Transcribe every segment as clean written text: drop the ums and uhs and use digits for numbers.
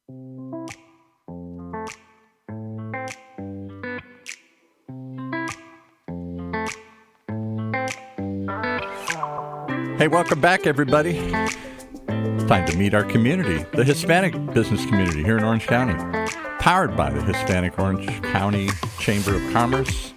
Hey, welcome back, everybody. Time to meet our community, the Hispanic business community here in Orange County, powered by the Hispanic Orange County Chamber of Commerce,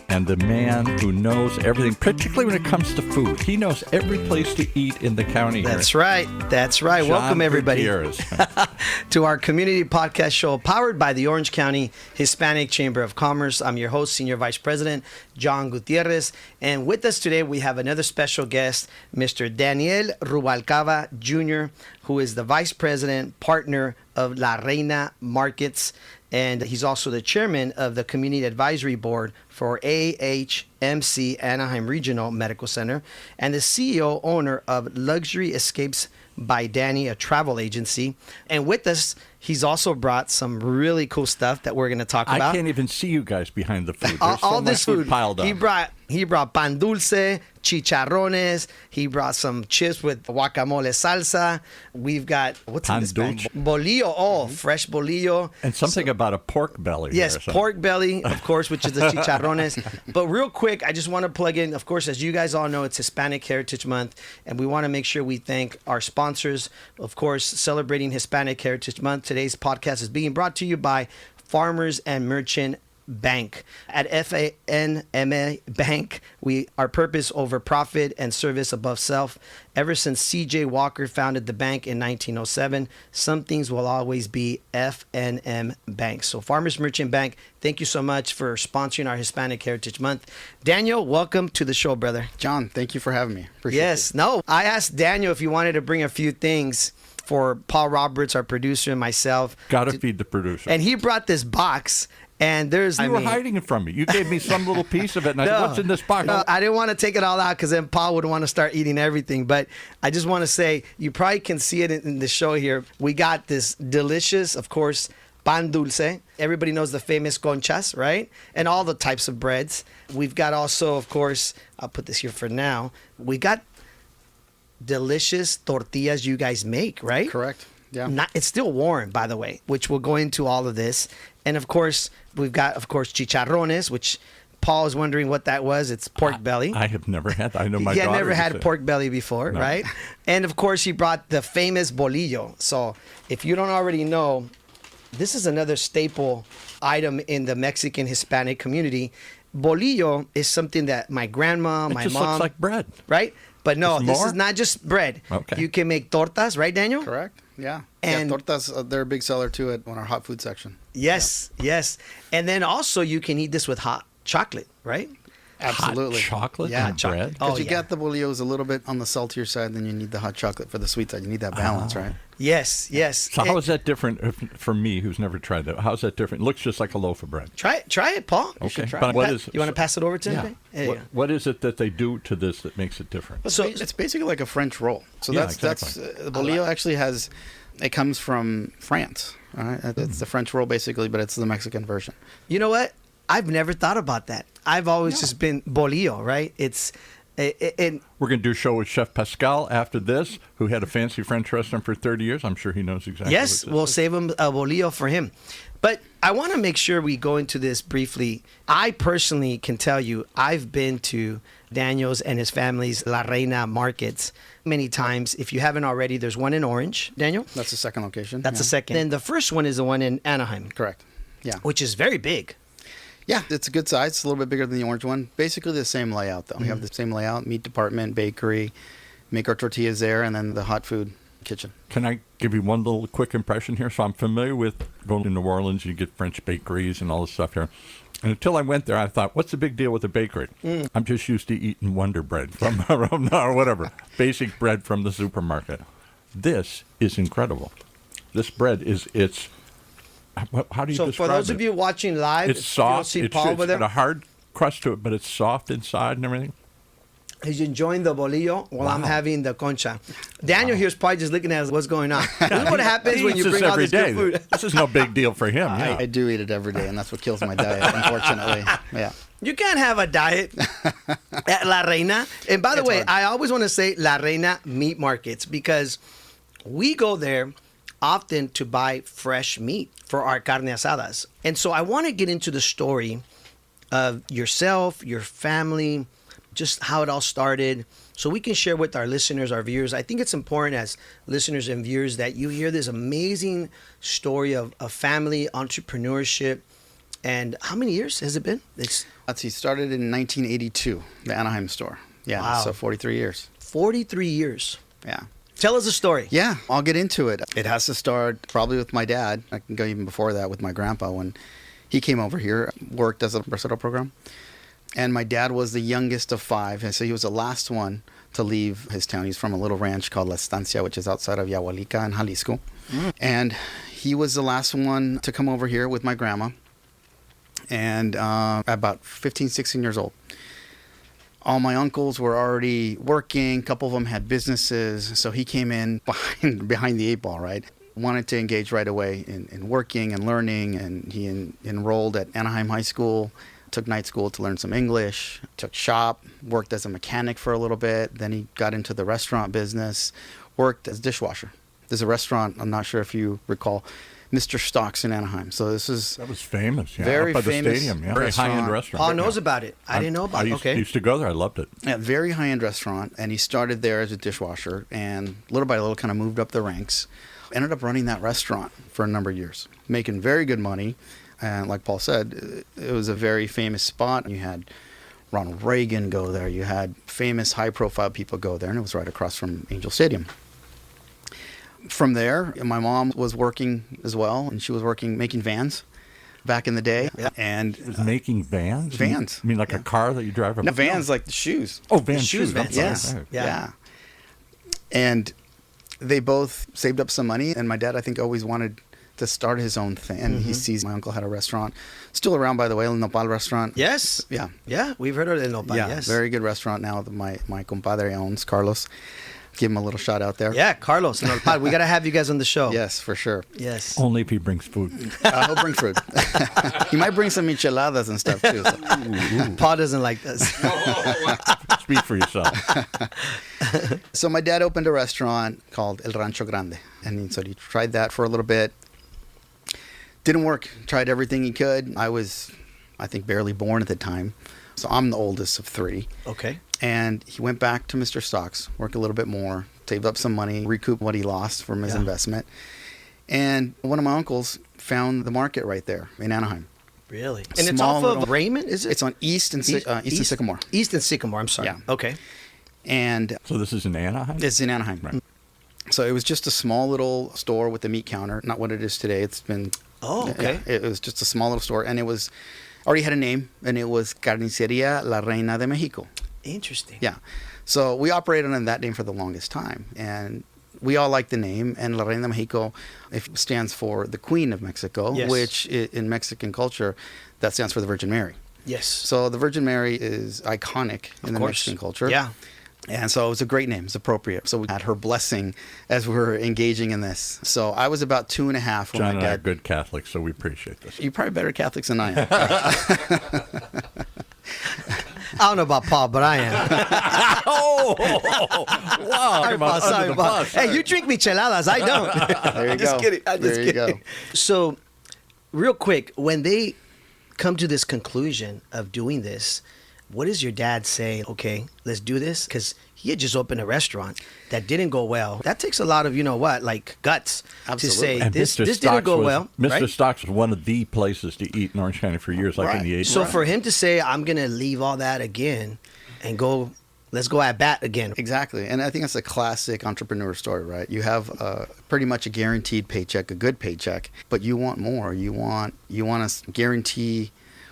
and the man who knows everything, particularly when it comes to food. He knows every place to eat in the county. That's right. That's right. Welcome, everybody, to our community podcast show powered by the Orange County Hispanic Chamber of Commerce. I'm your host, Senior Vice President John Gutierrez. And with us today, we have another special guest, Mr. Daniel Rubalcava Jr., who is the Vice President, partner of La Reina Markets. And he's also the chairman of the Community Advisory Board for AHMC, Anaheim Regional Medical Center, and the CEO owner of Luxury Escapes by Danny, a travel agency. And with us, he's also brought some really cool stuff that we're going to talk about. I can't even see you guys behind the food. There's all this food piled up. He brought pan dulce, chicharrones. He brought some chips with guacamole salsa. We've got, what's in this bag? Bolillo. Oh, fresh bolillo. And something about a pork belly. Yes, pork belly, of course, which is the chicharrones. But real quick, I just want to plug in, of course, as you guys all know, it's Hispanic Heritage Month, and we want to make sure we thank our sponsors. Of course, celebrating Hispanic Heritage Month, today's podcast is being brought to you by Farmers and Merchant Bank. At FANMA Bank, our purpose over profit and service above self. Ever since C.J. Walker founded the bank in 1907, some things will always be FNM Bank. So Farmers Merchant Bank, thank you so much for sponsoring our Hispanic Heritage Month. Daniel, welcome to the show, brother. John, thank you for having me. Appreciate it. No, I asked Daniel if he wanted to bring a few things for Paul Roberts, our producer, and myself. Gotta feed the producer. And he brought this box. And you were hiding it from me. You gave me some little piece of it, and I said, what's in this box? No, I didn't want to take it all out because then Paul would want to start eating everything. But I just want to say, you probably can see it in the show here. We got this delicious, of course, pan dulce. Everybody knows the famous conchas, right? And all the types of breads. We've got also, of course, I'll put this here for now. We got delicious tortillas you guys make, right? Correct. Yeah. It's still warm, by the way, which will go into all of this. And of course, we've got, chicharrones, which Paul is wondering what that was. It's pork belly. I have never had that. I know my daughter. Yeah, never had pork belly before, right? And of course, he brought the famous bolillo. So if you don't already know, this is another staple item in the Mexican Hispanic community. Bolillo is something that my grandma, my mom. It looks like bread. Right? But no, this is not just bread. Okay. You can make tortas, right, Daniel? Correct. Yeah. And tortas, they're a big seller too on our hot food section. Yes, yes. And then also you can eat this with hot chocolate, right? Absolutely. Hot chocolate and bread? Because you get the bolillos a little bit on the saltier side, then you need the hot chocolate for the sweet side. You need that balance, right? Yes, yes. So how is that different for me who's never tried that? How's that different? It looks just like a loaf of bread. Try it, Paul. Okay. But you want to pass it over to him? Yeah. What is it that they do to this that makes it different? So it's basically like a French roll. So that's the bolillo actually it comes from France. All right? It's the French roll basically, but it's the Mexican version. You know what? I've never thought about that. I've always just been bolillo, right? We're going to do a show with Chef Pascal after this, who had a fancy French restaurant for 30 years. I'm sure he knows exactly what this we'll save him a bolillo for him. But I want to make sure we go into this briefly. I personally can tell you, I've been to Daniel's and his family's La Reina Markets many times. If you haven't already, there's one in Orange, Daniel. That's the second location. That's the second. And the first one is the one in Anaheim. Correct. Yeah. Which is very big. Yeah, it's a good size. It's a little bit bigger than the orange one. Basically the same layout, though. We have the same layout, meat department, bakery, make our tortillas there, and then the hot food kitchen. Can I give you one little quick impression here? So I'm familiar with going to New Orleans. You get French bakeries and all this stuff here. And until I went there, I thought, what's the big deal with a bakery? I'm just used to eating Wonder Bread from or whatever, basic bread from the supermarket. This is incredible. This bread how do you describe it? So for those of you watching live, it's soft. It's got a hard crust to it, but it's soft inside and everything. He's enjoying the bolillo while I'm having the concha. Daniel here's probably just looking at what's going on. This is what happens when you bring all this good food. This is no big deal for him. I do eat it every day, and that's what kills my diet, unfortunately. Yeah. You can't have a diet at La Reina. And by the way, I always want to say La Reina Meat Markets because we go there often to buy fresh meat for our carne asadas. And so I want to get into the story of yourself, your family, just how it all started, so we can share with our listeners, our viewers. I think it's important as listeners and viewers that you hear this amazing story of family entrepreneurship. And how many years has it been? Let's see, started in 1982, the Anaheim store. Yeah, wow. So 43 years. 43 years. Yeah. Tell us a story. Yeah, I'll get into it. It has to start probably with my dad. I can go even before that with my grandpa when he came over here, worked as a recital program. And my dad was the youngest of 5, and so he was the last one to leave his town. He's from a little ranch called La Estancia, which is outside of Yahualica in Jalisco. And he was the last one to come over here with my grandma, and about 15, 16 years old. All my uncles were already working. A couple of them had businesses, so he came in behind the 8 ball, right? Wanted to engage right away in working and learning, and he enrolled at Anaheim High School. Took night school to learn some English, took shop, worked as a mechanic for a little bit. Then he got into the restaurant business, worked as dishwasher. There's a restaurant, I'm not sure if you recall, Mr. Stock's in Anaheim. So that was famous, yeah. Very up by famous the stadium, yeah. Very high-end restaurant. Paul knows about it. I didn't know about it. I used to go there. I loved it. Yeah, very high-end restaurant, and he started there as a dishwasher, and little by little kind of moved up the ranks. Ended up running that restaurant for a number of years, making very good money. And like Paul said, it was a very famous spot. You had Ronald Reagan go there. You had famous high-profile people go there, and it was right across from Angel Stadium. From there, my mom was working as well, and she was working making vans back in the day. Yeah. And was making vans? Vans. You mean like a car that you drive? No, vans like the shoes. Oh, vans, shoes, vans. Yes. Yeah. And they both saved up some money, and my dad, I think, always wanted to start his own thing. And he sees my uncle had a restaurant, still around, by the way, El Nopal restaurant. Yes. Yeah. Yeah, we've heard of El Nopal, Yeah, yes. very good restaurant now that my compadre owns, Carlos. Give him a little shout out there. Yeah, Carlos, El Nopal. We got to have you guys on the show. Yes, for sure. Yes. Only if he brings food. He'll bring food. He might bring some micheladas and stuff, too. So. Paul doesn't like this. Speak for yourself. So my dad opened a restaurant called El Rancho Grande. And so he tried that for a little bit. Didn't work. Tried everything he could. I was, I think, barely born at the time. So I'm the oldest of 3. Okay. And he went back to Mr. Stock's, worked a little bit more, saved up some money, recouped what he lost from his investment. And one of my uncles found the market right there in Anaheim. Really? And it's Small off of little- Raymond, is it? It's on East and Sycamore. East and Sycamore, I'm sorry. Yeah. Okay. And So this is in Anaheim? it's in Anaheim. Right. So it was just a small little store with a meat counter. Not what it is today. It's been... Oh, okay. Yeah, it was just a small little store. And it was... Already had a name. And it was Carniceria La Reina de Mexico. Interesting. Yeah. So we operated under that name for the longest time. And we all like the name. And La Reina de Mexico stands for the Queen of Mexico, Yes. which in Mexican culture, that stands for the Virgin Mary. Yes. So the Virgin Mary is iconic in the Mexican culture. Yeah. And so it was a great name. It's appropriate. So we had her blessing as we were engaging in this. So I was about 2.5 when John my and I are dad... good Catholics, so we appreciate this. You're probably better Catholics than I am. I don't know about Paul, but I am. Wow. Sorry, Paul. Sorry, Paul. Hey, you drink micheladas. I don't. There you Just go. kidding. I'm just There you kidding. go. So, real quick, when they come to this conclusion of doing this, what does your dad say? Okay, let's do this? Because he had just opened a restaurant that didn't go well. That takes a lot of, like guts Absolutely. to say And this Mr. didn't Stocks go was- well. Mr. Right? Stocks was one of the places to eat in Orange County for years, like in the 80s. So for him to say, I'm going to leave all that again and go, let's go at bat again. Exactly. And I think that's a classic entrepreneur story, right? You have pretty much a guaranteed paycheck, a good paycheck, but you want more. You want to guarantee,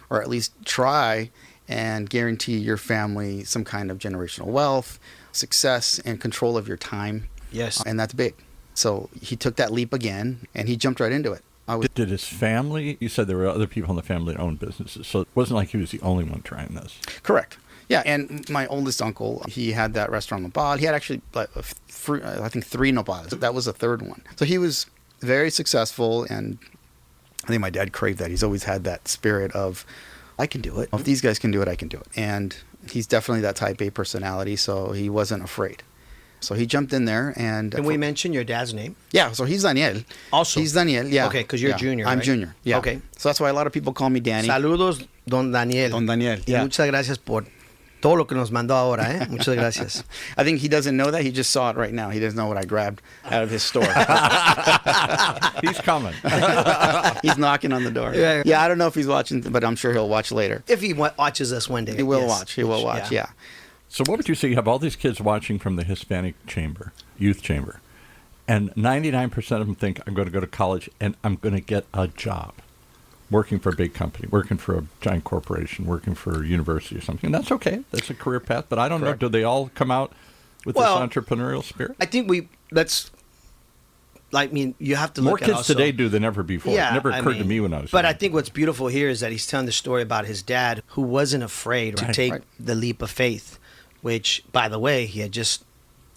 or at least try and guarantee your family some kind of generational wealth, success, and control of your time. Yes. And that's big. So he took that leap again, and he jumped right into it. Did his family, you said there were other people in the family that owned businesses, so it wasn't like he was the only one trying this. Correct. Yeah, and my oldest uncle, he had that restaurant Nopal. He had actually, I think, 3 Nopals. That was the third one. So he was very successful, and I think my dad craved that. He's always had that spirit of, I can do it. If these guys can do it, I can do it. And he's definitely that type A personality, so he wasn't afraid. So he jumped in there and... Can we mention your dad's name? Yeah, so he's Daniel. Also? He's Daniel, yeah. Okay, because you're junior, I'm right? junior, yeah. Okay. So that's why a lot of people call me Danny. Saludos, Don Daniel. Don Daniel, Y yeah. muchas gracias por todo lo que nos mandó ahora, ¿eh? Muchas gracias. I think he doesn't know that. He just saw it right now. He doesn't know what I grabbed out of his store. He's coming. He's knocking on the door. Yeah. Yeah, I don't know if he's watching, but I'm sure he'll watch later. If he watches us one day. He will yes. watch. He will watch, yeah. So what would you say? You have all these kids watching from the Hispanic chamber, youth chamber, and 99% of them think, I'm going to go to college and I'm going to get a job. Working for a big company, working for a giant corporation, working for a university or something. And that's okay. That's a career path. But I don't know, do they all come out with this entrepreneurial spirit? I think you have to More look at kids also, today do than ever before. Yeah, it never occurred to me when I was But young. I think what's beautiful here is that he's telling the story about his dad who wasn't afraid to take the leap of faith, which, by the way, he had just,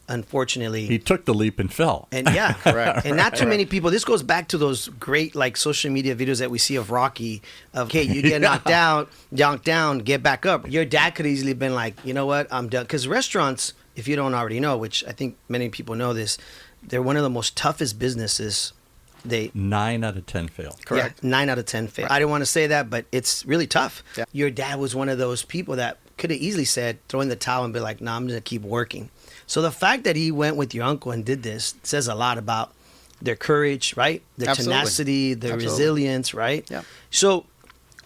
unfortunately... He took the leap and fell. And yeah, correct. And not too many people. This goes back to those great social media videos that we see of Rocky. Of okay, you get knocked down, get back up. Your dad could easily have been like, you know what, I'm done. Because restaurants, if you don't already know, which I think many people know this, they're one of the most toughest businesses. 9 out of 10 fail. Correct. Yeah, 9 out of 10 fail. I didn't want to say that, but it's really tough. Yeah. Your dad was one of those people that could have easily said, throw in the towel and be like, I'm going to keep working. So the fact that he went with your uncle and did this says a lot about their courage, right? Their tenacity, their resilience, right? Yeah. So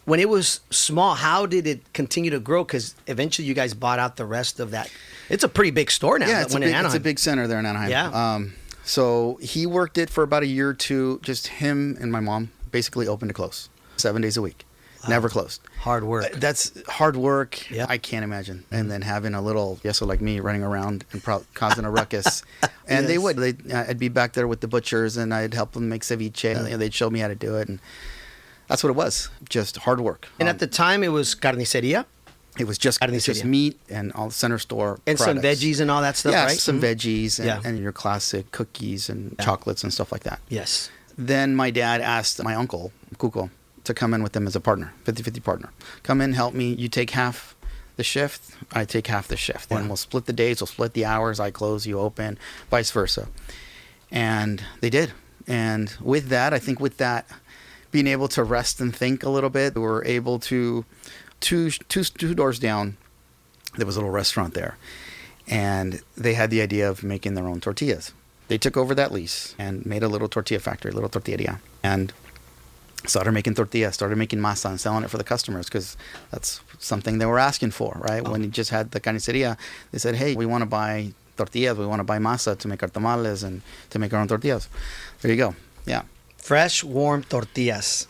when it was small, how did it continue to grow? Because eventually you guys bought out the rest of that. It's a pretty big store now. Yeah, it's a big center there in Anaheim. Yeah. So he worked it for about a year or two. Just him and my mom, basically open to close, 7 days a week. Wow. Never closed. Hard work. That's hard work. Yeah. I can't imagine. And then having a little yesso like me running around and causing a ruckus. And I'd be back there with the butchers and I'd help them make ceviche. And they'd show me how to do it. And that's what it was. Just hard work. And at the time it was carniceria? It was just meat and all the center store and products. some veggies and all that stuff, right? Some veggies and your classic cookies and chocolates and stuff like that. Yes. Then my dad asked my uncle, Cuco, to come in with them as a partner, 50-50 partner. Come in, help me. You take half the shift, I take half the shift. And we'll split the days, we'll split the hours. I close, you open, vice versa. And they did. And with that, being able to rest and think a little bit, we were able to... Two doors down, there was a little restaurant there, and they had the idea of making their own tortillas. They took over that lease and made a little tortilla factory, a little tortilleria, and started making tortillas, started making masa and selling it for the customers because that's something they were asking for, right? When you just had the carniceria, they said, hey, we want to buy tortillas, we want to buy masa to make our tamales and to make our own tortillas. There you go. Yeah. Fresh, warm tortillas.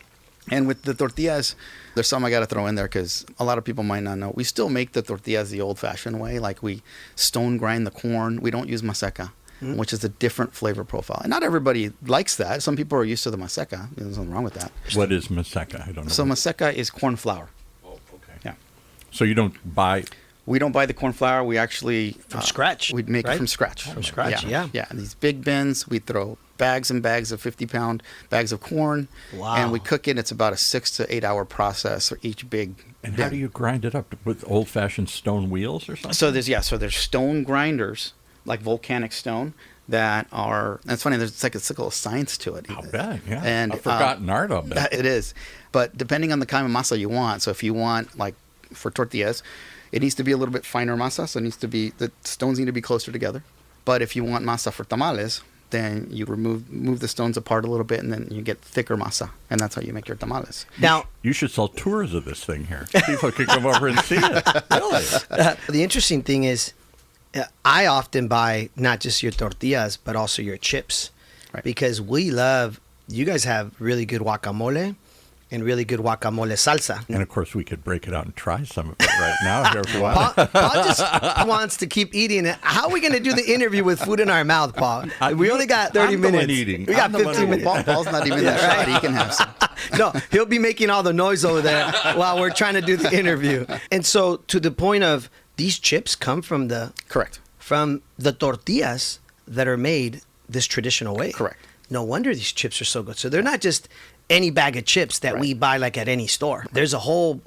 And with the tortillas, there's some I got to throw in there because a lot of people might not know. We still make the tortillas the old-fashioned way. Like we stone grind the corn. We don't use maseca, which is a different flavor profile. And not everybody likes that. Some people are used to the maseca. There's nothing wrong with that. What is maseca? I don't know. So maseca is corn flour. Oh, okay. Yeah. So you don't buy... We don't buy the corn flour. We actually... From scratch. We'd make it from scratch. From scratch, yeah. Yeah, and these big bins, we throw bags and bags of 50-pound bags of corn. Wow. And we cook it. It's about a 6 to 8 hour process for each big And bin. how do you grind it up? With old-fashioned stone wheels or something? So there's stone grinders, like volcanic stone, that are... That's funny. There's like a little science to it. I'll bet, yeah. And, a forgotten art of it. It is. But depending on the kind of masa you want, so if you want, like, for tortillas... It needs to be a little bit finer masa, so the stones need to be closer together. But if you want masa for tamales, then you move the stones apart a little bit, and then you get thicker masa, and that's how you make your tamales. Now, you should sell tours of this thing here. People could come over and see it. Really. The interesting thing is, I often buy not just your tortillas, but also your chips, because you guys have really good guacamole. And really good guacamole salsa. And of course, we could break it out and try some of it right now if you want. Paul just wants to keep eating it. How are we going to do the interview with food in our mouth, Paul? We only got 30 minutes. Eating. We got 15 minutes. Paul's not even that shy. He can have some. No, he'll be making all the noise over there while we're trying to do the interview. And so, to the point of these chips come from the tortillas that are made this traditional way. Correct. No wonder these chips are so good. So they're not just any bag of chips that we buy like at any store. There's a whole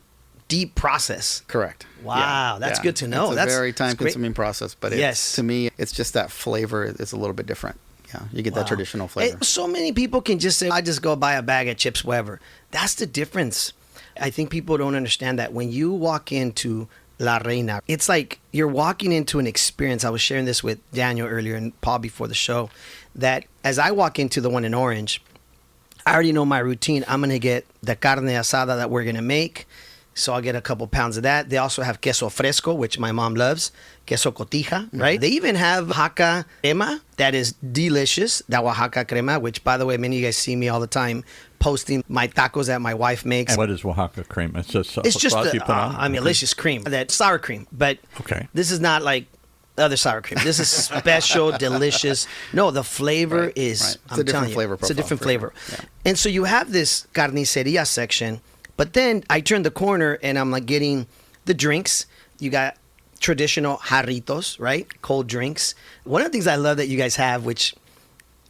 deep process. Correct. Wow, that's good to know. It's a very time-consuming process, but Yes. to me, it's just that flavor is a little bit different. Yeah, you get that traditional flavor. So many people can just say, I just go buy a bag of chips, whatever. That's the difference. I think people don't understand that when you walk into La Reina, it's like you're walking into an experience. I was sharing this with Daniel earlier and Paul before the show, that as I walk into the one in Orange, I already know my routine. I'm going to get the carne asada that we're going to make. So I'll get a couple pounds of that. They also have queso fresco, which my mom loves. Queso cotija, right? They even have Oaxaca crema that is delicious. That Oaxaca crema, which, by the way, many of you guys see me all the time posting my tacos that my wife makes. And what is Oaxaca crema? It's just you put on? Delicious cream. That sour cream. But this is not like other sour cream. This is special, delicious. No, the flavor is, It's I'm a different telling you, flavor it's a profile different for flavor. sure. Yeah. And so you have this carniceria section, but then I turn the corner and I'm like getting the drinks. You got traditional jarritos, right? Cold drinks. One of the things I love that you guys have, which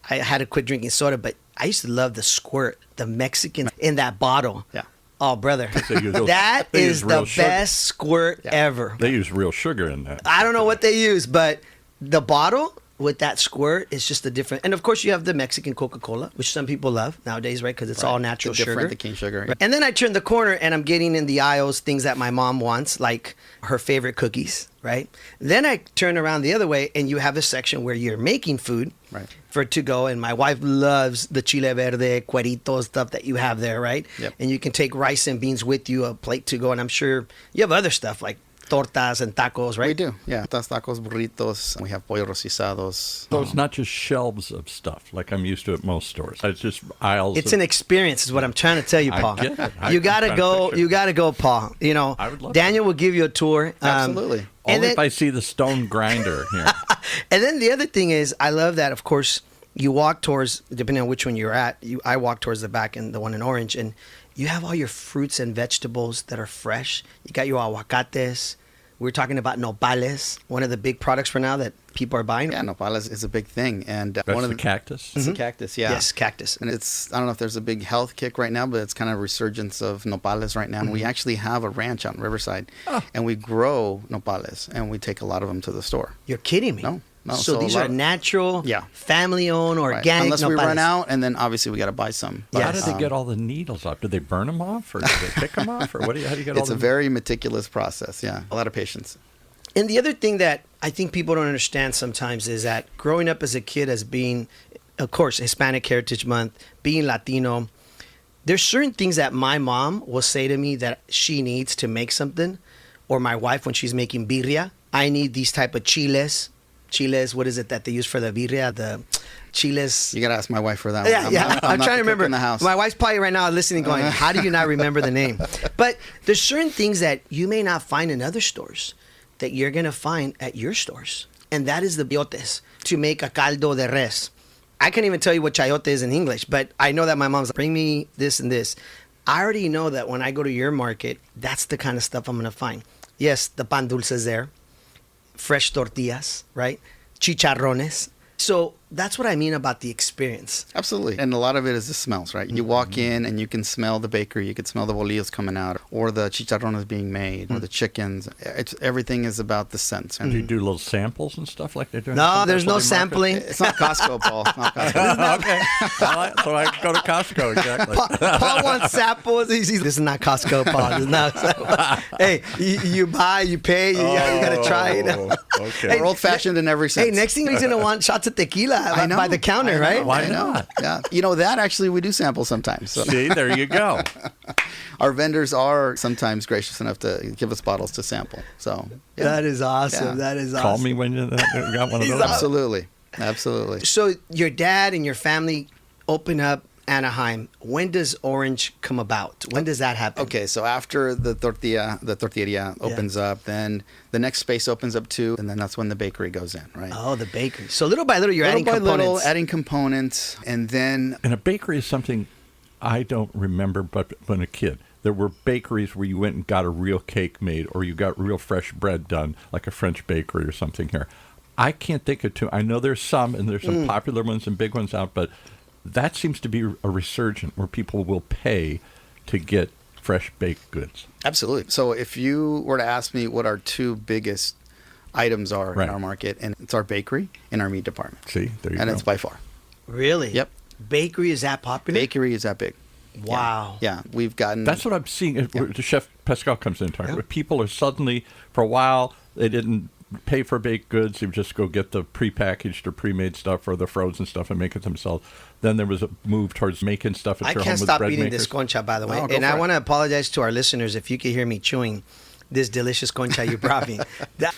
I had to quit drinking soda, but I used to love the squirt, the Mexican in that bottle. Yeah. Oh, brother. That is the best squirt ever. They use real sugar in that. I don't know what they use, but the bottle with that squirt is just a different. And of course, you have the Mexican Coca-Cola, which some people love nowadays, right? Because it's all natural sugar. The cane sugar. Right. And then I turn the corner and I'm getting in the aisles things that my mom wants, like her favorite cookies, right? Then I turn around the other way and you have a section where you're making food for to go. And my wife loves the chile verde, cuerito stuff that you have there, right? Yep. And you can take rice and beans with you, a plate to go. And I'm sure you have other stuff like tortas and tacos, right? We do, yeah. Tacos, burritos. We have pollo rostizados. So it's not just shelves of stuff like I'm used to at most stores. It's just aisles. It's an experience, is what I'm trying to tell you, Paul. I get it. You gotta go. You gotta go, Paul. You know, I would love Daniel will give you a tour. Absolutely. Only if I see the stone grinder here. And then the other thing is, I love that. Of course, you walk towards, depending on which one you're at. I walk towards the back and the one in Orange, and you have all your fruits and vegetables that are fresh. You got your aguacates. We're talking about nopales, one of the big products for now that people are buying. Yeah, nopales is a big thing, and That's one of the cactus. It's a cactus, yeah. Yes, cactus. And it's, I don't know if there's a big health kick right now, but it's kind of a resurgence of nopales right now. And we actually have a ranch out in Riverside, and we grow nopales, and we take a lot of them to the store. You're kidding me? No. So these are natural, family-owned, organic Unless we nopales. run out, and then obviously we got to buy some. But how do they get all the needles off? Do they burn them off, or do they pick them off, or how do you get all It's a very meticulous process, yeah. A lot of patience. And the other thing that I think people don't understand sometimes is that growing up as a kid as being, of course, Hispanic Heritage Month, being Latino, there's certain things that my mom will say to me that she needs to make something, or my wife when she's making birria. I need these type of chiles. Chiles, what is it that they use for the birria? The chiles. You got to ask my wife for that one. I'm not trying to remember. In the house. My wife's probably right now listening going, how do you not remember the name? But there's certain things that you may not find in other stores that you're going to find at your stores. And that is the chayotes, to make a caldo de res. I can't even tell you what chayote is in English, but I know that my mom's like, bring me this and this. I already know that when I go to your market, that's the kind of stuff I'm going to find. Yes, the pan dulce is there. Fresh tortillas, right? Chicharrones. So that's what I mean about the experience. Absolutely. And a lot of it is the smells, right? You walk in and you can smell the bakery. You can smell the bolillos coming out, or the chicharrones being made, or the chickens. Everything is about the scents. Do you do little samples and stuff like they do? No, there's no sampling. It's not Costco, Paul. It's not Costco. Okay. So I go to Costco, exactly. Paul wants samples. This is not Costco, Paul. This is not. Hey, you buy, you pay, you got to try it. Okay. We're old-fashioned in every sense. Hey, next thing he's going to want shots of tequila by the counter, right? Why not? Yeah. You know, that actually we do sample sometimes. So. See, there you go. Our vendors are sometimes gracious enough to give us bottles to sample. So That is awesome. Yeah. That is awesome. Call me when you got one of those. Absolutely. So your dad and your family open up Anaheim. When does Orange come about? When does that happen? Okay, so after the tortilleria opens up, then the next space opens up too, and then that's when the bakery goes in, right? Oh, the bakery. So little by little, you're adding components. Adding components, and then... And a bakery is something I don't remember, but when a kid, there were bakeries where you went and got a real cake made, or you got real fresh bread done, like a French bakery or something here. I can't think of two. I know there's some, and there's some popular ones and big ones out, but that seems to be a resurgent where people will pay to get fresh baked goods? Absolutely. So if you were to ask me what our two biggest items are Right. in our market, and it's our bakery and our meat department. See, there you And go. it's by far. Really? Yep. Bakery is that popular? Bakery is that big. Wow. Yeah. We've gotten... That's what I'm seeing. The chef Pascal comes in and talks. Yeah. People are suddenly, for a while, they didn't pay for baked goods. They would just go get the prepackaged or pre-made stuff or the frozen stuff and make it themselves. Then there was a move towards making stuff at I your can't home with stop bread eating makers. this concha, by the way. Oh, go And for I it. want to apologize to our listeners if you could hear me chewing this delicious concha you brought me.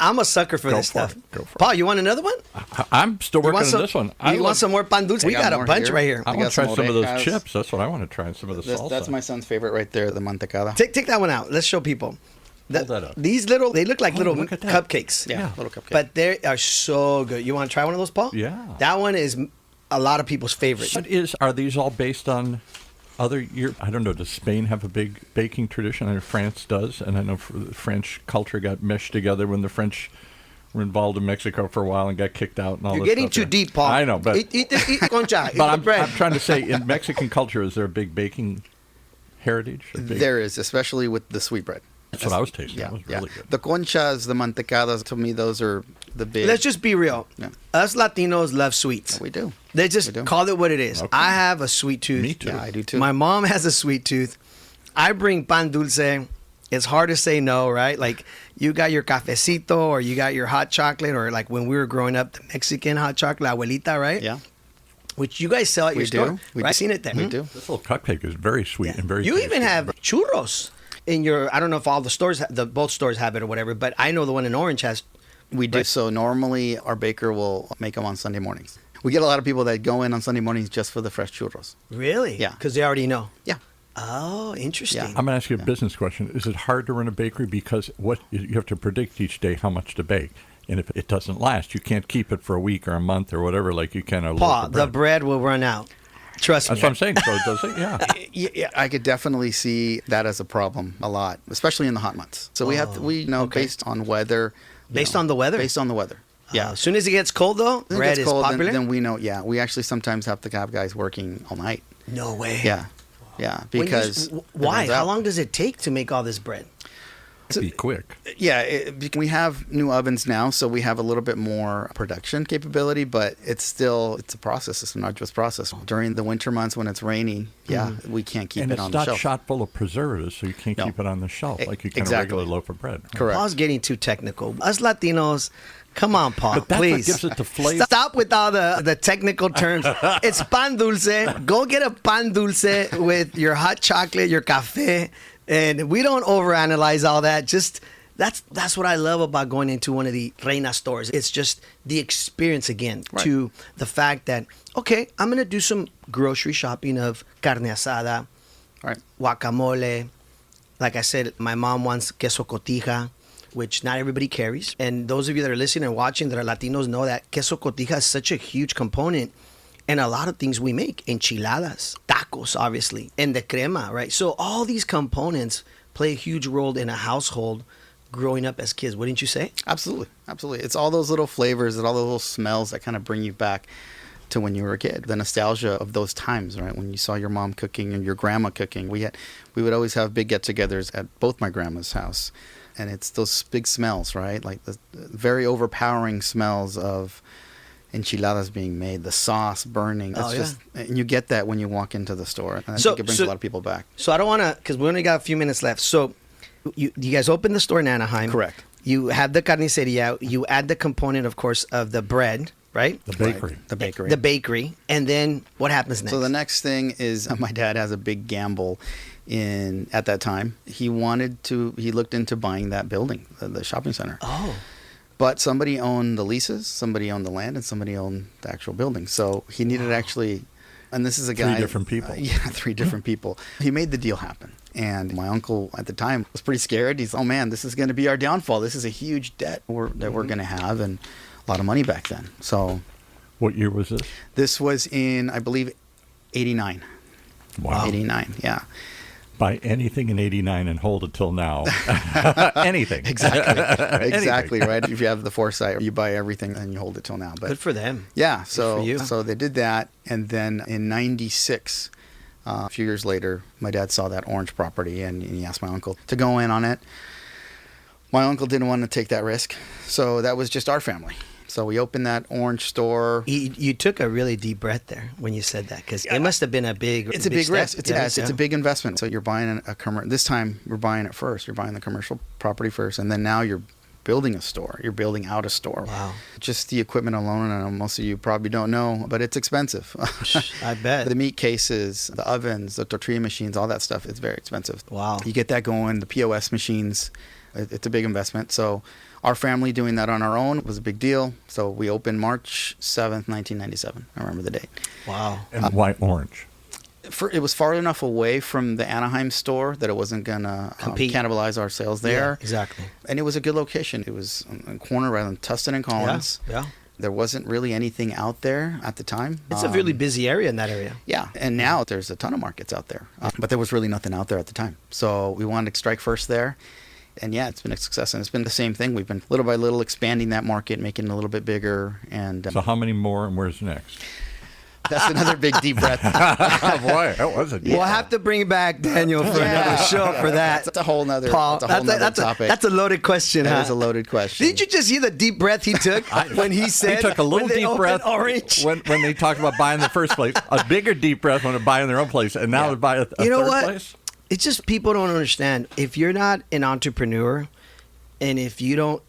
I'm a sucker for Go this for stuff. it. Go for it. Paul, you want another one? I'm still working on this one. You want some more pan dulce? We got got a more bunch here. right here. I I want to got try some some of those orejas. chips. That's what I want to try. And some of the salsa. That's my son's favorite right there, the mantecada. Take that one out. Let's show people. Hold that up. These they look like little look at that. cupcakes. Yeah, little cupcake. But they are so good. You want to try one of those, Paul? Yeah. That one is a lot of people's favorite. Are these all based on other I don't know, does Spain have a big baking tradition? I know France does, and I know the French culture got meshed together when the French were involved in Mexico for a while and got kicked out and all You're this getting stuff too there. deep, Paul. I know, but eat concha. Eat but the I'm bread. trying to say, in Mexican culture, is there a big baking heritage? There is, especially with the sweetbread. That's what I was tasting. Yeah, That was yeah. really good. The conchas, the mantecadas, to me, those are the big... Let's just be real. Yeah. Us Latinos love sweets. We do. They just We do. call it what it is. Okay. I have a sweet tooth. Me too. Yeah, I do too. My mom has a sweet tooth. I bring pan dulce. It's hard to say no, right? Like you got your cafecito or you got your hot chocolate, or like when we were growing up, the Mexican hot chocolate, abuelita, right? Yeah, Which you guys sell at your we store. do. We right? do. I've seen it there. We Hmm? do. This little cupcake is very sweet and very You tasty. even have churros in your. I don't know if all the stores, both stores have it or whatever, but I know the one in Orange has. We do. Right. So normally our baker will make them on Sunday mornings. We get a lot of people that go in on Sunday mornings just for the fresh churros. Really? Yeah. Because they already know. Yeah. Oh, interesting. Yeah. I'm going to ask you a business question. Is it hard to run a bakery because you have to predict each day how much to bake? And if it doesn't last, you can't keep it for a week or a month or whatever like you can a loaf Paul, of the bread. bread will run out. Trust That's me. what I'm saying. So does it? Yeah. Yeah, I could definitely see that as a problem a lot, especially in the hot months. So we have to, we know okay. based on weather. you Based know, on the weather? Based on the weather. Yeah. As soon as it gets cold, though, When it bread gets is cold, popular. Then we know. Yeah, we actually sometimes have to have guys working all night. No way. Yeah, yeah. When you- Because it why? runs How out. long does it take to make all this bread? Be quick. Yeah, we have new ovens now, so we have a little bit more production capability, but it's a process. It's an arduous process. During the winter months when it's raining, we can't keep And it it's on the not shelf. shot full of preservatives, so you can't No. keep it on the shelf like you can Exactly. a regular loaf of bread. Correct. Paul's getting too technical. Us Latinos, come on, Paul, But that's what please. gives it the flavor. Stop with all the technical terms. It's pan dulce. Go get a pan dulce with your hot chocolate, your cafe, and we don't overanalyze all that. Just that's what I love about going into one of the Reina stores. It's just the experience again Right. to the fact that, okay, I'm going to do some grocery shopping of carne asada, Right. guacamole. Like I said, my mom wants queso cotija, which not everybody carries. And those of you that are listening and watching that are Latinos know that queso cotija is such a huge component in a lot of things we make. Enchiladas, tacos, obviously, and the crema, right? So all these components play a huge role in a household growing up as kids. Wouldn't you say? Absolutely, absolutely. It's all those little flavors and all those little smells that kind of bring you back to when you were a kid. The nostalgia of those times, right? When you saw your mom cooking and your grandma cooking. We would always have big get-togethers at both my grandma's house, and it's those big smells, right? Like the very overpowering smells of enchiladas being made, the sauce burning. It's and you get that when you walk into the store, and I think it brings a lot of people back. So I don't want to, because we only got a few minutes left. So you guys open the store in Anaheim. Correct. You have the carniceria. You add the component, of course, of the bread, right? The bakery. Right. The bakery. The bakery. And then what happens next? So the next thing is my dad has a big gamble at that time. He looked into buying that building, the shopping center. Oh. But somebody owned the leases, somebody owned the land, and somebody owned the actual building. So he needed actually, and this is a guy. Three different people. Three different people. He made the deal happen. And my uncle at the time was pretty scared. He's, oh man, this is going to be our downfall. This is a huge debt that we're going to have, and a lot of money back then. So What year was this? this was in, I believe, 89. Wow. 89, yeah. Buy anything in 89 and hold it till now. Anything. Exactly, right? If you have the foresight, you buy everything and you hold it till now. But Good for them. yeah, for you. so they did that, and then in '96, A few years later, my dad saw that orange property and he asked my uncle to go in on it. My uncle didn't want to take that risk, so that was just our family. So we opened that orange store. You took a really deep breath there when you said that, because it must have been a big. It's a big risk. It's a big investment. So you're buying a commercial. This time we're buying it first. You're buying the commercial property first, and then now you're building a store. You're building out a store. Wow. Just the equipment alone, and I know most of you probably don't know, but it's expensive. I bet. The meat cases, the ovens, the tortilla machines, all that stuff, it's very expensive. Wow. You get that going, the POS machines, it's a big investment. So our family doing that on our own was a big deal. So we opened March 7th, 1997. I remember the date. Wow. And why orange? It was far enough away from the Anaheim store that it wasn't going to cannibalize our sales there. Yeah, exactly. And it was a good location. It was on a corner rather than Tustin and Collins. Yeah. There wasn't really anything out there at the time. It's a really busy area in that area. Yeah. And now there's a ton of markets out there. But there was really nothing out there at the time. So we wanted to strike first there. And yeah, it's been a success, and it's been the same thing. We've been little by little expanding that market, making it a little bit bigger. And so how many more, and where's next? That's another big deep breath. Oh, boy, that was a deep We'll have to bring back Daniel for another show for that. That's a whole nother, Paul, topic. That's a loaded question. That is a loaded question. Did you just hear the deep breath he took when he said? He took a little deep breath orange. when they talked about buying the first place, a bigger deep breath when they're buying their own place, and now they're buying a third place. It's just people don't understand. If you're not an entrepreneur, and if you don't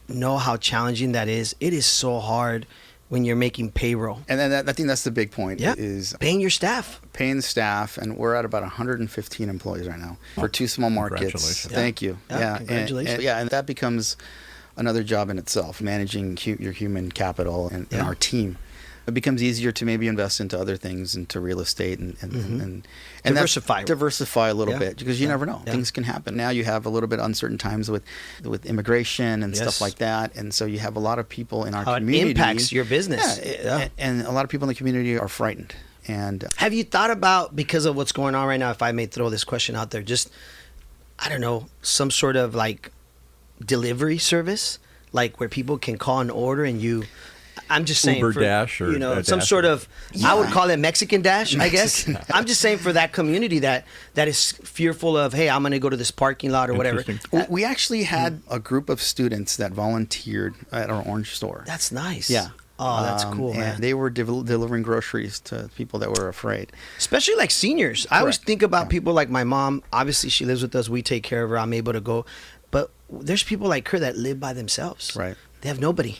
know how challenging that is, it is so hard when you're making payroll. And then I think that's the big point is paying your staff. Paying the staff, and we're at about 115 employees right now for two small markets. Congratulations. Thank you. Yeah, congratulations. And that becomes another job in itself, managing your human capital and our team. It becomes easier to maybe invest into other things, into real estate and diversify a little bit, because you never know. Things can happen. Now you have a little bit uncertain times with immigration and stuff like that, and so you have a lot of people in our community. It impacts your business. And a lot of people in the community are frightened. And have you thought about, because of what's going on right now, if I may throw this question out there, just, I don't know, some sort of like delivery service, like where people can call an order and you... I'm just saying, Uber Dash, or some sort of, I would call it Mexican Dash, I guess. I'm just saying for that community that is fearful of, hey, I'm going to go to this parking lot or whatever. We actually had a group of students that volunteered at our orange store. That's nice. Yeah. Oh, that's cool, man. And they were delivering groceries to people that were afraid. Especially like seniors. I always think about people like my mom. Obviously, she lives with us. We take care of her. I'm able to go. But there's people like her that live by themselves. Right. They have nobody.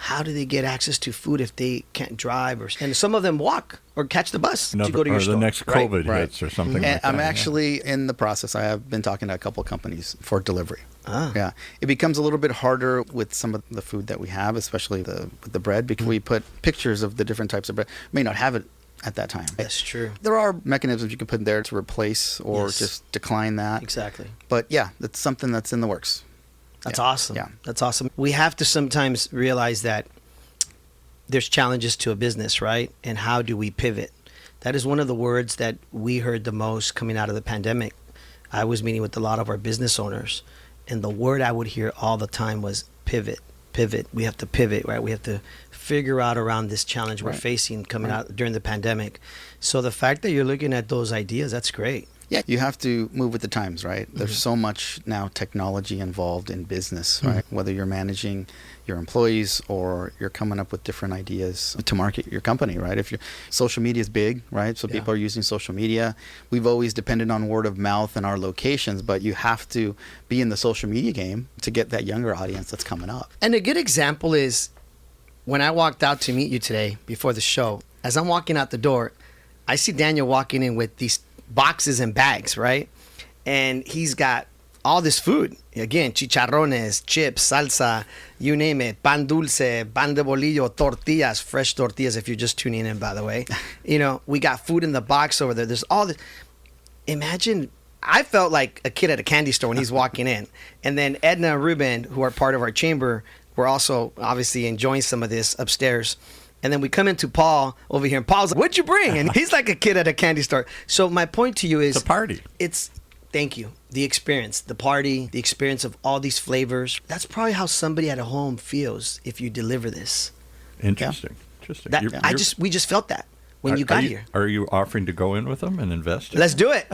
How do they get access to food if they can't drive? And some of them walk or catch the bus to go to your store. Or the next COVID hits or something like that. I'm actually in the process. I have been talking to a couple of companies for delivery. Ah. Yeah. It becomes a little bit harder with some of the food that we have, especially with the bread, because we put pictures of the different types of bread. May not have it at that time. That's true. There are mechanisms you can put there to replace or just decline that. Exactly. But yeah, that's something that's in the works. That's awesome. Yeah. That's awesome. We have to sometimes realize that there's challenges to a business, right? And how do we pivot? That is one of the words that we heard the most coming out of the pandemic. I was meeting with a lot of our business owners, and the word I would hear all the time was pivot. We have to pivot, right? We have to figure out around this challenge we're facing coming out during the pandemic. So the fact that you're looking at those ideas, that's great. Yeah, you have to move with the times, right? There's so much now technology involved in business, right? Whether you're managing your employees or you're coming up with different ideas to market your company, right? If social media is big, right? So people are using social media. We've always depended on word of mouth in our locations, but you have to be in the social media game to get that younger audience that's coming up. And a good example is when I walked out to meet you today before the show, as I'm walking out the door, I see Daniel walking in with these boxes and bags, right? And he's got all this food. Again, chicharrones, chips, salsa, you name it, pan dulce, pan de bolillo, tortillas, fresh tortillas if you're just tuning in, by the way. We got food in the box over there. There's all this. Imagine, I felt like a kid at a candy store when he's walking in. And then Edna and Ruben, who are part of our chamber, were also obviously enjoying some of this upstairs. And then we come into Paul over here, and Paul's like, what'd you bring? And he's like a kid at a candy store. So my point to you is... It's a party. Thank you. The experience, the party, the experience of all these flavors. That's probably how somebody at a home feels if you deliver this. Interesting. We just felt that. when you got here. Are you offering to go in with them and invest? Let's do it.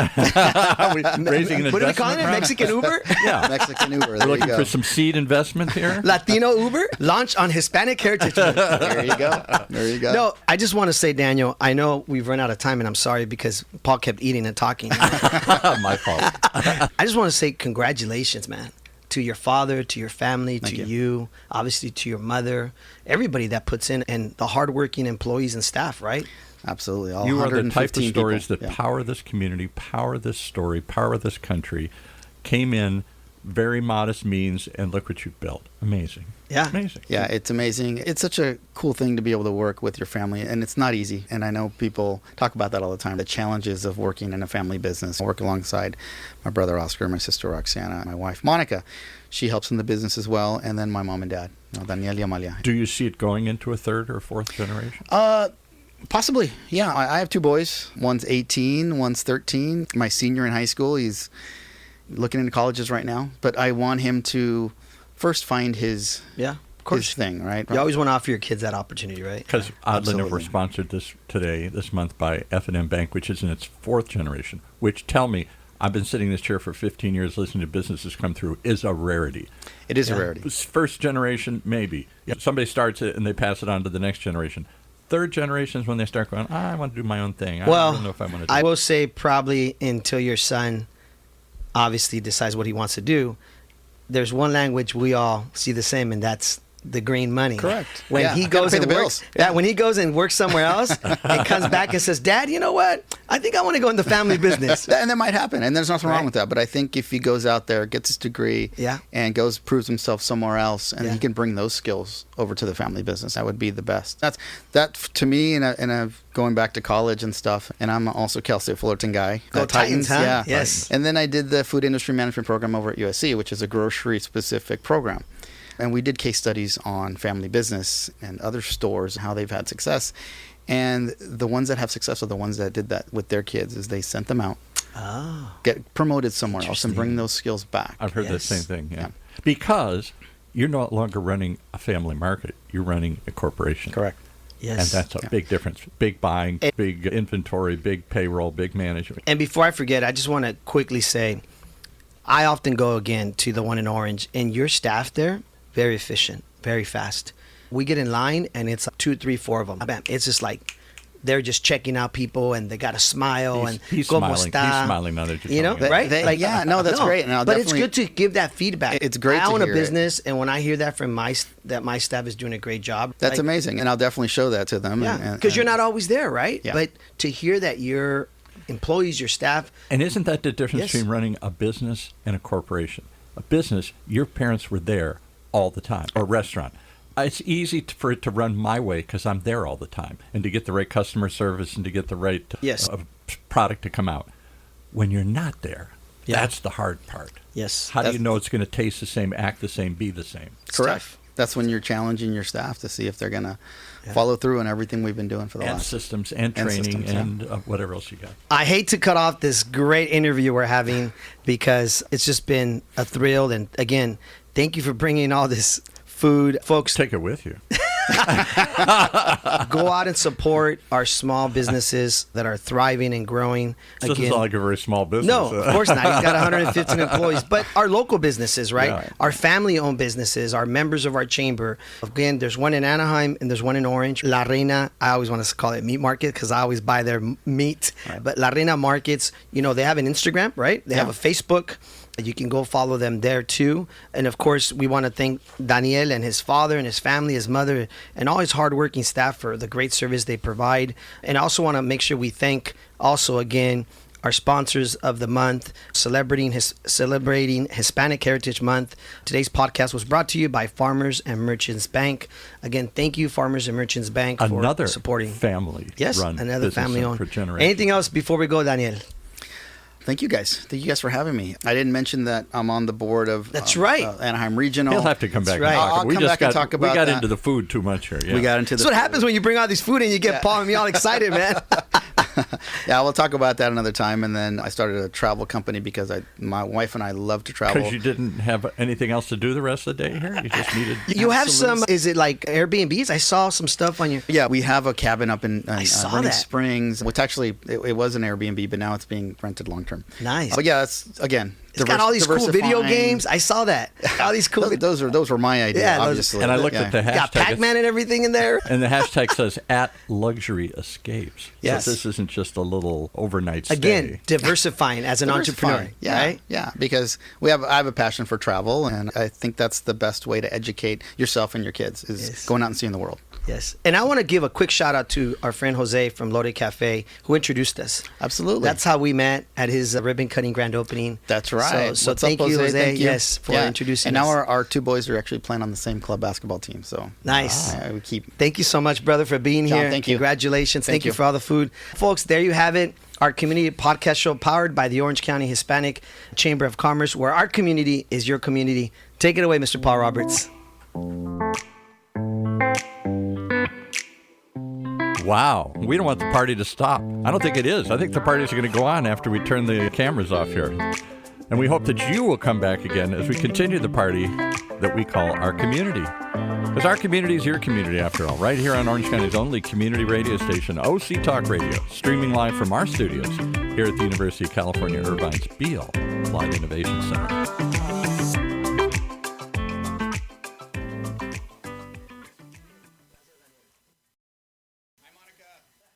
Raising an what are we calling it? Mexican Uber? Yeah, Mexican Uber. We're looking for some seed investment here. Latino Uber, launch on Hispanic Heritage Month. There you go. There you go. No, I just want to say, Daniel, I know we've run out of time, and I'm sorry because Paul kept eating and talking. My fault. I just want to say congratulations, man. To your father, to your family, to you, obviously to your mother, everybody that puts in, and the hardworking employees and staff, right? Absolutely. All you are the type of stories people. that power this community, power this story, power this country. Came in very modest means, and look what you've built. Amazing. Yeah. Amazing. Yeah, it's amazing. It's such a cool thing to be able to work with your family, and it's not easy. And I know people talk about that all the time, the challenges of working in a family business. I work alongside my brother Oscar, my sister Roxana, my wife Monica. She helps in the business as well, and then my mom and dad, Daniel y Amalia. Do you see it going into a third or fourth generation? Possibly, yeah. I have two boys. One's 18, one's 13. My senior in high school, he's looking into colleges right now. But I want him to first find his thing, right? You always want to offer your kids that opportunity, right? Because oddly enough, we're Absolutely. sponsored this month by F&M Bank, which is in its fourth generation, which tell me, I've been sitting in this chair for 15 years listening to businesses come through, is a rarity. It is a rarity. First generation, maybe. Somebody starts it and they pass it on to the next generation. Third generation is when they start going, I want to do my own thing. I don't know if I want to do I will say probably until your son obviously decides what he wants to do, there's one language we all see the same, and that's the green money. Correct. When he goes pay and the works, bills. when he goes and works somewhere else and comes back and says, Dad, you know what? I think I want to go in the family business. And that might happen, and there's nothing wrong with that. But I think if he goes out there, gets his degree, and proves himself somewhere else, and he can bring those skills over to the family business, that would be the best. That to me, and going back to college and stuff. And I'm also Cal State Fullerton guy. Go Titans, huh? Yeah. Yes. And then I did the food industry management program over at USC, which is a grocery specific program. And we did case studies on family business and other stores and how they've had success. And the ones that have success are the ones that did that with their kids, is they sent them out, get promoted somewhere else, and bring those skills back. I've heard the same thing, yeah. Because you're no longer running a family market. You're running a corporation. Correct. Yes. And that's a big difference. Big buying, big inventory, big payroll, big management. And before I forget, I just want to quickly say, I often go again to the one in Orange, and your staff there, very efficient, very fast. We get in line, and it's 2, 3, 4 of them. Bam. It's just like they're just checking out people, and they got a smile. He's como smiling. está? He's smiling now that you're You know, telling me. right? That's great. And but it's good to give that feedback. It's great I to own hear a business, and when I hear that from my staff is doing a great job, that's amazing. And I'll definitely show that to them. Yeah, because you're not always there, right? Yeah. But to hear that your employees, your staff. And isn't that the difference between running a business and a corporation? A business, your parents were there all the time, or restaurant. It's easy for it to run my way because I'm there all the time, and to get the right customer service and to get the right product to come out. When you're not there, that's the hard part. Yes. How do you know it's going to taste the same, act the same, be the same? Correct. That's when you're challenging your staff to see if they're going to follow through on everything we've been doing for the last. And systems and training and whatever else you got. I hate to cut off this great interview we're having because it's just been a thrill. And again, thank you for bringing all this food. Folks, take it with you. Go out and support our small businesses that are thriving and growing. This doesn't sound like a very small business. No, of course not. He's got 115 employees. But our local businesses, right? Yeah. Our family-owned businesses, our members of our chamber. Again, there's one in Anaheim and there's one in Orange. La Reina, I always want to call it meat market because I always buy their meat. Right. But La Reina Markets, they have an Instagram, right? They have a Facebook. You can go follow them there too. And of course, we want to thank Daniel and his father and his family, his mother, and all his hardworking staff for the great service they provide. And I also want to make sure we thank also again our sponsors of the month, celebrating Hispanic Heritage Month. Today's podcast was brought to you by Farmers and Merchants Bank. Again, thank you, Farmers and Merchants Bank, for supporting. Family. Yes, run another family-owned. For generations. Anything else before we go, Daniel? Thank you guys. Thank you guys for having me. I didn't mention that I'm on the board of Anaheim Regional. He'll have to come back. Right. I'll come back and talk about that. We got into the food too much here. Yeah. We got into the That's what happens when you bring all this food and you get Paul and me all excited, man. Yeah, we'll talk about that another time. And then I started a travel company because my wife and I love to travel. Because you didn't have anything else to do the rest of the day here? You just needed... You have some, is it like Airbnbs? I saw some stuff on your... Yeah, we have a cabin up in Running Springs, which actually, it was an Airbnb, but now it's being rented long term. Nice. But yeah, it's, again... It's got all these cool video games. I saw that. All these cool. Those were my idea, obviously. And I looked at the hashtag. Got Pac-Man and everything in there. And the hashtag says @luxury escapes. Yes. So this isn't just a little overnight stay. Again, diversifying as an entrepreneur. Yeah, right? Yeah, because I have a passion for travel, and I think that's the best way to educate yourself and your kids is going out and seeing the world. Yes. And I want to give a quick shout out to our friend Jose from Lode Cafe, who introduced us. Absolutely. That's how we met at his ribbon cutting grand opening. That's right. So thank you, Jose. Thank you. Yes, for introducing and us. now our two boys are actually playing on the same club basketball team. So nice. We Thank you so much, brother, for being John, here. thank you. Congratulations. Thank you for all the food. Folks, there you have it. Our community podcast show powered by the Orange County Hispanic Chamber of Commerce, where our community is your community. Take it away, Mr. Paul Roberts. Wow. We don't want the party to stop. I don't think it is. I think the parties are going to go on after we turn the cameras off here. And we hope that you will come back again as we continue the party that we call our community. Because our community is your community, after all, right here on Orange County's only community radio station, OCTalkRadio, streaming live from our studios here at the University of California, Irvine's Beale Applied Innovation Center.